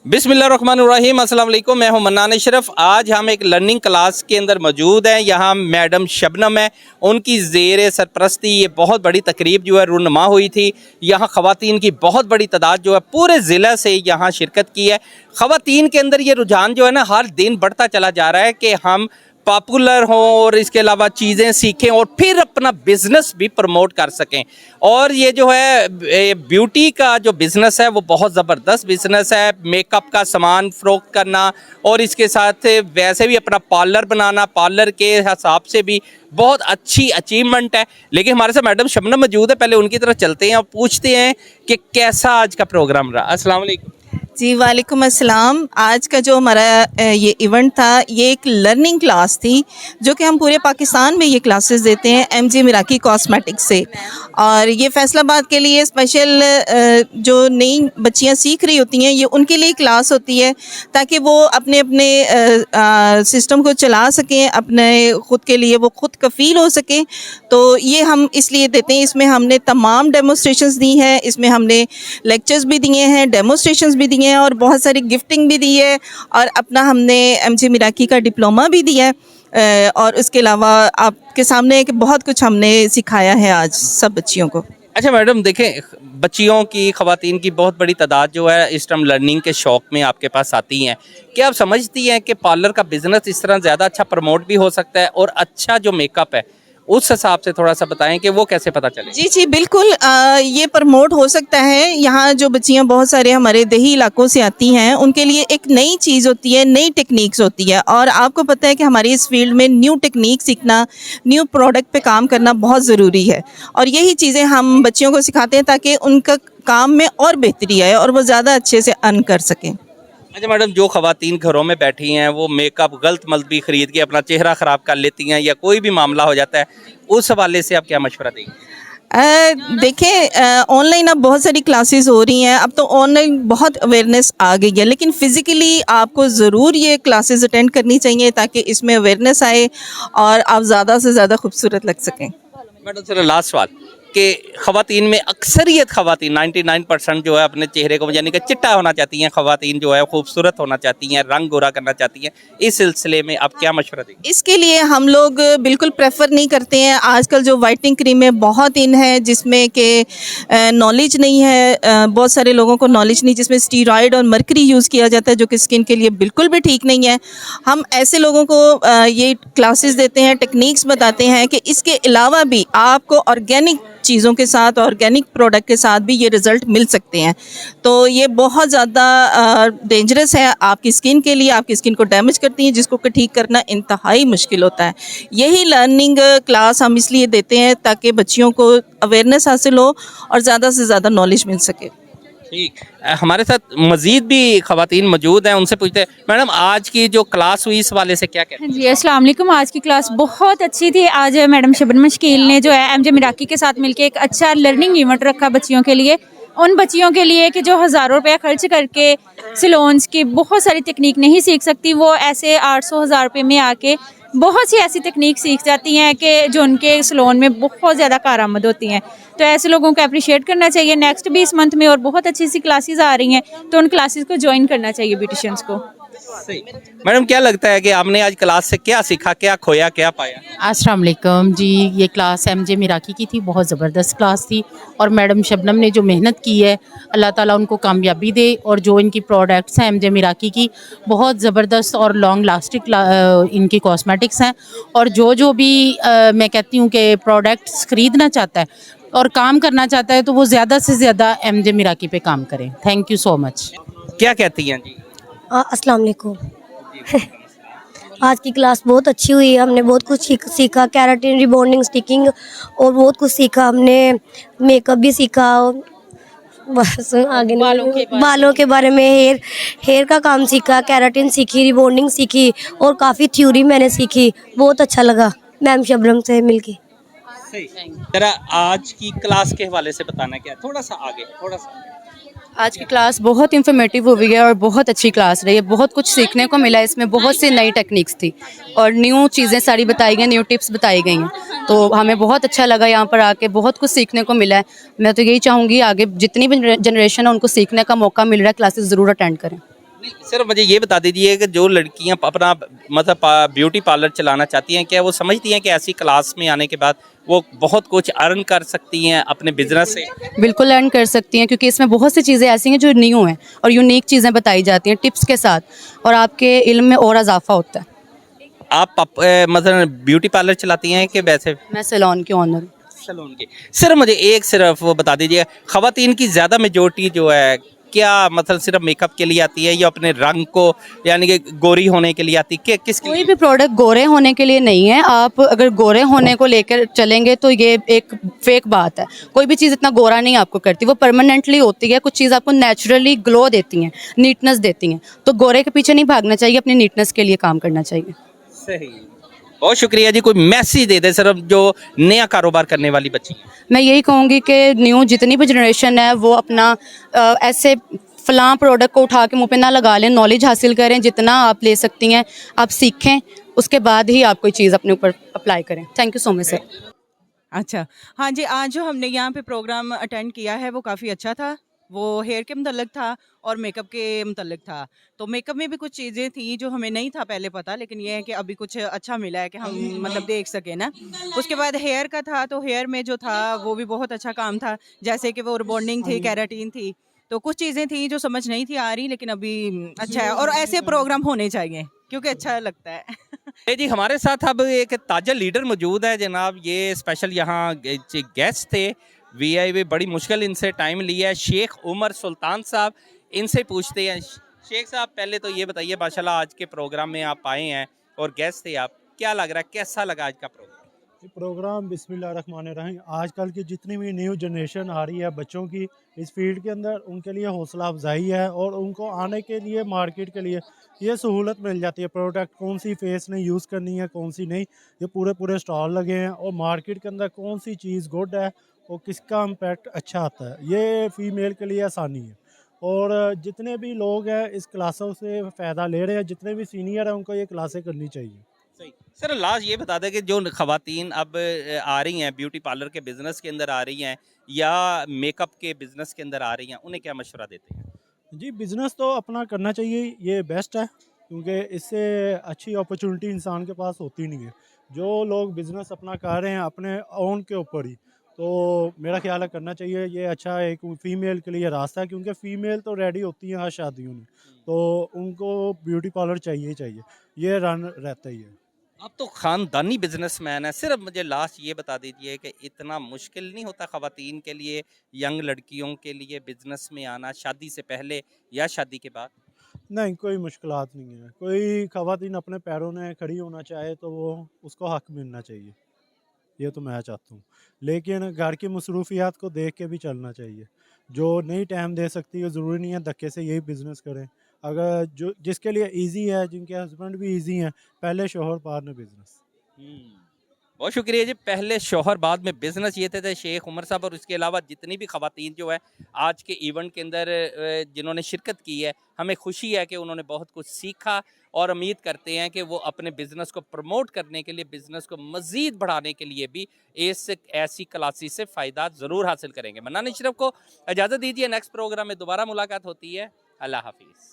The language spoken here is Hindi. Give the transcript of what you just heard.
बिस्मिल्लाहिर्रहमानिर्रहीम, अस्सलाम वालेकुम। मैं हूं मन्नान अशरफ। आज हम एक लर्निंग क्लास के अंदर मौजूद हैं। यहाँ मैडम शबनम है, उनकी ज़ेर सरपरस्ती ये बहुत बड़ी तकरीब जो है रूनुमा हुई थी। यहाँ ख़वातीन की बहुत बड़ी तादाद जो है पूरे ज़िला से यहाँ शिरकत की है। ख़वातीन के अंदर ये रुझान जो है ना हर दिन बढ़ता चला जा रहा है कि हम पॉपुलर हों और इसके अलावा चीज़ें सीखें और फिर अपना बिज़नेस भी प्रमोट कर सकें। और ये जो है ब्यूटी का जो बिज़नेस है वो बहुत ज़बरदस्त बिज़नेस है। मेकअप का सामान फ़रोख्त करना और इसके साथ वैसे भी अपना पार्लर बनाना, पार्लर के हिसाब से भी बहुत अच्छी अचीवमेंट है। लेकिन हमारे साथ मैडम शबनम मौजूद है, पहले उनकी तरफ चलते हैं और पूछते हैं कि कैसा आज का प्रोग्राम रहा। अस्सलाम वालेकुम। जी वालेकुम अस्सलाम। आज का जो हमारा ये इवेंट था ये एक लर्निंग क्लास थी जो कि हम पूरे पाकिस्तान में ये क्लासेस देते हैं एमजे मिराकी कॉस्मेटिक्स से। और ये फैसलाबाद के लिए स्पेशल जो नई बच्चियां सीख रही होती हैं ये उनके लिए क्लास होती है ताकि वो अपने अपने सिस्टम को चला सकें, अपने ख़ुद के लिए वो खुद कफ़ील हो सकें। तो ये हम इसलिए देते हैं। इसमें हमने तमाम डेमोस्ट्रेशंस दी हैं, इसमें हमने लेक्चर्स भी दिए हैं, डेमोस्ट्रेशंस भी दिए हैं और बहुत सारी गिफ्टिंग भी दी है और अपना हमने एमजे मिराकी का डिप्लोमा भी दिया है। और उसके अलावा आपके सामने एक बहुत कुछ हमने सिखाया है आज सब बच्चियों को। अच्छा मैडम, देखें बच्चियों की, ख़वातीन की बहुत बड़ी तादाद जो है इस टाइम लर्निंग के शौक़ में आपके पास आती हैं। क्या आप समझती हैं कि पार्लर का बिज़नेस इस तरह ज़्यादा अच्छा प्रमोट भी हो सकता है और अच्छा जो मेकअप है उस हिसाब से थोड़ा सा बताएं कि वो कैसे पता चले? जी जी बिल्कुल, ये प्रमोट हो सकता है। यहाँ जो बच्चियाँ बहुत सारे हमारे देही इलाकों से आती हैं उनके लिए एक नई चीज़ होती है, नई टेक्निक्स होती है। और आपको पता है कि हमारी इस फील्ड में न्यू टेक्निक सीखना, न्यू प्रोडक्ट पे काम करना बहुत ज़रूरी है। और यही चीज़ें हम बच्चियों को सिखाते हैं ताकि उनका काम में और बेहतरी आए और वो ज़्यादा अच्छे से अर्न कर सकें। अच्छा मैडम, जो ख़वातीन घरों में बैठी हैं वो मेकअप गलत मलत भी ख़रीद के अपना चेहरा ख़राब कर लेती हैं या कोई भी मामला हो जाता है, उस हवाले से आप क्या मशवरा देंगे? देखें, ऑनलाइन अब बहुत सारी क्लासेस हो रही हैं। अब तो ऑनलाइन बहुत अवेयरनेस आ गई है, लेकिन फ़िज़िकली आपको ज़रूर ये क्लासेस अटेंड करनी चाहिए ताकि इसमें अवेयरनेस आए और आप ज़्यादा से ज़्यादा खूबसूरत लग सकें। मैडम चलो लास्ट सवाल कि ख़वातीन में अक्सरियत ख़वातीन 99% जो है अपने चेहरे को यानी कि चिट्टा होना चाहती हैं, ख़वातीन जो है खूबसूरत होना चाहती हैं, रंग गोरा करना चाहती हैं। इस सिलसिले में आप क्या मशवरा देंगे? इसके लिए हम लोग बिल्कुल प्रेफर नहीं करते हैं। आजकल जो वाइटनिंग क्रीमें बहुत इन है जिसमें कि नॉलेज नहीं है, बहुत सारे लोगों को नॉलेज नहीं, जिसमें स्टीरॉयड और मरकरी यूज़ किया जाता है जो कि स्किन के लिए बिल्कुल भी ठीक नहीं है। हम ऐसे लोगों को ये क्लासेस देते हैं, टेक्निक्स बताते हैं कि इसके अलावा भी आपको ऑर्गेनिक चीज़ों के साथ, ऑर्गेनिक प्रोडक्ट के साथ भी ये रिज़ल्ट मिल सकते हैं। तो ये बहुत ज़्यादा डेंजरस है आपकी स्किन के लिए, आपकी स्किन को डैमेज करती हैं जिसको कि ठीक करना इंतहाई मुश्किल होता है। यही लर्निंग क्लास हम इसलिए देते हैं ताकि बच्चियों को अवेयरनेस हासिल हो और ज़्यादा से ज़्यादा नॉलेज मिल सके। ठीक, हमारे साथ मज़ीद भी ख़वातीन मौजूद हैं, उनसे पूछते हैं मैडम आज की जो क्लास हुई इस वाले से क्या कहते हैं? जी अस्सलाम वालेकुम। आज की क्लास बहुत अच्छी थी। आज मैडम शबनम शकील ने जो है एमजे मिराकी के साथ मिलकर एक अच्छा लर्निंग इवेंट रखा बच्चियों के लिए, उन बच्चियों के लिए कि जो हज़ारों रुपया खर्च करके सैलून्स की बहुत सारी तकनीक नहीं सीख सकती, वो ऐसे 800-1000 रुपये में आके बहुत सी ऐसी तकनीक सीख जाती हैं कि जो उनके सैलून में बहुत ज़्यादा कारआमद होती हैं। तो ऐसे लोगों को अप्रिशिएट करना चाहिए। नेक्स्ट भी इस मंथ में और बहुत अच्छी सी क्लासेस आ रही हैं तो उन क्लासेस को ज्वाइन करना चाहिए ब्यूटिशियंस को। सही। मैडम क्या लगता है कि आपने आज क्लास से क्या सीखा, क्या खोया, क्या पाया? अस्सलाम वालेकुम जी। ये क्लास एमजे मिराकी की थी, बहुत ज़बरदस्त क्लास थी और मैडम शबनम ने जो मेहनत की है अल्लाह ताला उनको कामयाबी दे। और जो इनकी प्रोडक्ट्स हैं एमजे मिराकी की बहुत ज़बरदस्त और लॉन्ग लास्टिक इनकी कॉस्मेटिक्स हैं। और जो भी मैं कहती हूँ कि प्रोडक्ट्स ख़रीदना चाहता है और काम करना चाहता है तो वो ज़्यादा से ज़्यादा एमजे मिराकी पे काम करें। Thank you so much. क्या कहती हैं जी? अस्सलाम वालेकुम। आज की क्लास बहुत अच्छी हुई है, हमने बहुत कुछ सीखा, केराटिन, रिबॉन्डिंग, स्टिकिंग और बहुत कुछ सीखा। हमने मेकअप भी सीखा, बस आगे बालों के बारे में, हेयर का काम सीखा, केराटिन सीखी, रिबॉन्डिंग सीखी और काफ़ी थ्योरी मैंने सीखी। बहुत अच्छा लगा मैम शबनम से मिलके। जरा आज की क्लास के हवाले से बताना क्या, थोड़ा सा आगे, थोड़ा सा। आज की क्लास बहुत इन्फॉर्मेटिव हुई है और बहुत अच्छी क्लास रही है। बहुत कुछ सीखने को मिला है, इसमें बहुत सी नई टेक्निक्स थी और न्यू चीज़ें सारी बताई गई, न्यू टिप्स बताई गई हैं। तो हमें बहुत अच्छा लगा यहाँ पर आके, बहुत कुछ सीखने को मिला है। मैं तो यही चाहूँगी आगे जितनी भी जनरेशन है उनको सीखने का मौका मिल रहा है, क्लासेस ज़रूर अटेंड करें। नहीं, सिर्फ मुझे ये बता दीजिए कि जो लड़कियां अपना मतलब ब्यूटी पार्लर चलाना चाहती हैं, क्या वो समझती हैं कि ऐसी क्लास में आने के बाद वो बहुत कुछ अर्न कर सकती हैं अपने बिजनेस से? बिल्कुल अर्न कर सकती हैं, क्योंकि इसमें बहुत सी चीज़ें ऐसी हैं जो न्यू हैं और यूनिक चीज़ें बताई जाती हैं टिप्स के साथ, और आपके इल्म में और इजाफा होता है। मतलब ब्यूटी पार्लर चलाती हैं कि वैसे मैं सैलून की ऑनर हूँ। सैलून की? सिर्फ मुझे सिर्फ वो बता दीजिए, खवातीन की ज़्यादा मेजोरिटी जो है क्या मतलब सिर्फ मेकअप के लिए आती है या अपने रंग को यानी कि गोरी होने के लिए आती है? किसके कोई लिए? भी प्रोडक्ट गोरे होने के लिए नहीं है। आप अगर गोरे होने को लेकर चलेंगे तो ये एक फेक बात है। कोई भी चीज़ इतना गोरा नहीं आपको करती, वो परमानेंटली होती है। कुछ चीज़ आपको नेचुरली ग्लो देती हैं, नीटनेस देती हैं। तो गोरे के पीछे नहीं भागना चाहिए, अपनी नीटनेस के लिए काम करना चाहिए। सही, बहुत शुक्रिया जी। कोई मैसेज दे दे सिर्फ जो नया कारोबार करने वाली बच्ची हैं। मैं यही कहूँगी कि न्यू जितनी भी जनरेशन है वो अपना ऐसे फलां प्रोडक्ट को उठा के मुँह पे ना लगा लें, नॉलेज हासिल करें, जितना आप ले सकती हैं आप सीखें, उसके बाद ही आप कोई चीज़ अपने ऊपर अप्लाई करें। Thank you so much sir. अच्छा, हाँ जी, आज जो हमने यहाँ पे प्रोग्राम अटेंड किया है वो काफ़ी अच्छा था। वो हेयर के मतलब था और मेकअप के मतलब था। तो मेकअप में भी कुछ चीज़ें थी जो हमें नहीं था पहले पता, लेकिन ये है कि अभी कुछ अच्छा मिला है कि हम मतलब देख सकें ना। उसके बाद हेयर का था, तो हेयर में जो था वो भी बहुत अच्छा काम था। जैसे कि वो रिबॉन्डिंग थी, केराटिन थी, तो कुछ चीज़ें थी जो समझ नहीं थी आ रही, लेकिन अभी अच्छा है और ऐसे प्रोग्राम होने चाहिए क्योंकि अच्छा लगता है। जी, हमारे साथ अब एक ताजा लीडर मौजूद है जनाब। ये स्पेशल यहाँ गेस्ट थे, वीआईपी, बड़ी मुश्किल इनसे टाइम लिया है। शेख उमर सुल्तान साहब, इनसे पूछते हैं। शेख साहब, पहले तो ये बताइए, माशाल्लाह आज के प्रोग्राम में आप आए हैं और गेस्ट थे आप, क्या लग रहा है, कैसा लगा आज का प्रोग्राम? ये प्रोग्राम बिस्मिल्लाहिर्रहमानिर्रहीम, आजकल की जितनी भी न्यू जनरेशन आ रही है बच्चों की इस फील्ड के अंदर, उनके लिए हौसला अफजाई है और उनको आने के लिए मार्केट के लिए ये सहूलत मिल जाती है। प्रोडक्ट कौन सी फेस ने यूज़ करनी है, कौन सी नहीं, ये पूरे पूरे स्टॉल लगे हैं और मार्केट के अंदर कौन सी चीज़ गुड है और किसका इम्पैक्ट अच्छा आता है, ये फ़ीमेल के लिए आसानी है। और जितने भी लोग हैं इस क्लासों से फ़ायदा ले रहे हैं, जितने भी सीनियर हैं उनको ये क्लासें करनी चाहिए। सही। सर, लास्ट ये बता दें कि जो खवातीन अब आ रही हैं ब्यूटी पार्लर के बिजनेस के अंदर आ रही हैं या मेकअप के बिजनेस के अंदर आ रही हैं, उन्हें क्या मशवरा देते हैं? जी, बिज़नेस तो अपना करना चाहिए, ये बेस्ट है, क्योंकि इससे अच्छी अपॉर्चुनिटी इंसान के पास होती नहीं है। जो लोग बिज़नेस अपना कर रहे हैं अपने ओन के ऊपर ही, तो मेरा ख्याल है करना चाहिए। ये अच्छा एक फ़ीमेल के लिए रास्ता है, क्योंकि फ़ीमेल तो रेडी होती हैं हर शादियों में, तो उनको ब्यूटी पार्लर चाहिए ही चाहिए, ये रन रहता ही है। आप तो ख़ानदानी बिजनेसमैन है। सिर्फ मुझे लास्ट ये बता दीजिए कि इतना मुश्किल नहीं होता ख़वातीन के लिए, यंग लड़कियों के लिए बिजनेस में आना, शादी से पहले या शादी के बाद? नहीं, कोई मुश्किलात नहीं है। कोई ख़वातीन अपने पैरों में खड़ी होना चाहे तो वो उसको हक़ मिलना चाहिए, ये तो मैं चाहता हूँ। लेकिन घर की मसरूफियात को देख के भी चलना चाहिए। जो नहीं टाइम दे सकती है, ज़रूरी नहीं है धक्के से यही बिज़नेस करें। अगर जो जिसके लिए ईज़ी है, जिनके हस्बैंड भी ईज़ी हैं, पहले शोहर बाद में बिज़नेस। बहुत शुक्रिया जी। पहले शौहर बाद में बिजनेस, ये थे शेख उमर साहब। और इसके अलावा जितनी भी खवातीन जो है आज के इवेंट के अंदर जिन्होंने शिरकत की है, हमें खुशी है कि उन्होंने बहुत कुछ सीखा और उम्मीद करते हैं कि वो अपने बिजनेस को प्रमोट करने के लिए, बिजनेस को मज़ीद बढ़ाने के लिए भी इस ऐसी क्लासेस से फ़ायदा ज़रूर हासिल करेंगे। मन्नान अशरफ को इजाज़त दीजिए, नेक्स्ट प्रोग्राम में दोबारा मुलाकात होती है। अल्लाह हाफिज़।